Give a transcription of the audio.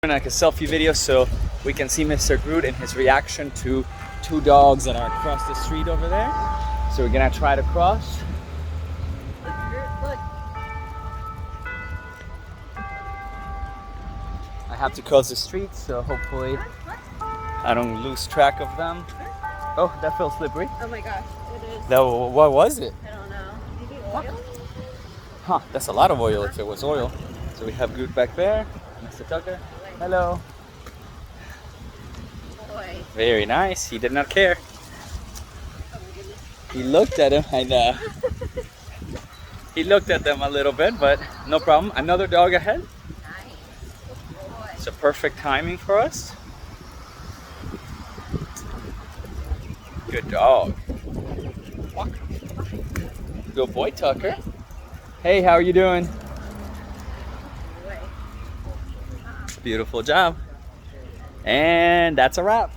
Like a selfie video so we can see Mr. Groot and his reaction to two dogs that are across the street over there. So we're gonna try to cross. Look. I have to cross the street, so hopefully I don't lose track of them. Oh, that feels slippery. Oh my gosh, it is. What was it? I don't know. Maybe oil? Huh, that's a lot of oil if it was oil. So we have Groot back there. Mr. Tucker. Hello. Boy. Very nice. He did not care. Oh my goodness. He looked at him. I know. He looked at them a little bit, but no problem. Another dog ahead. Nice. Good boy. It's a perfect timing for us. Good dog. Walk. Good boy, Tucker. Hey, how are you doing? Boy. Beautiful job. And that's a wrap.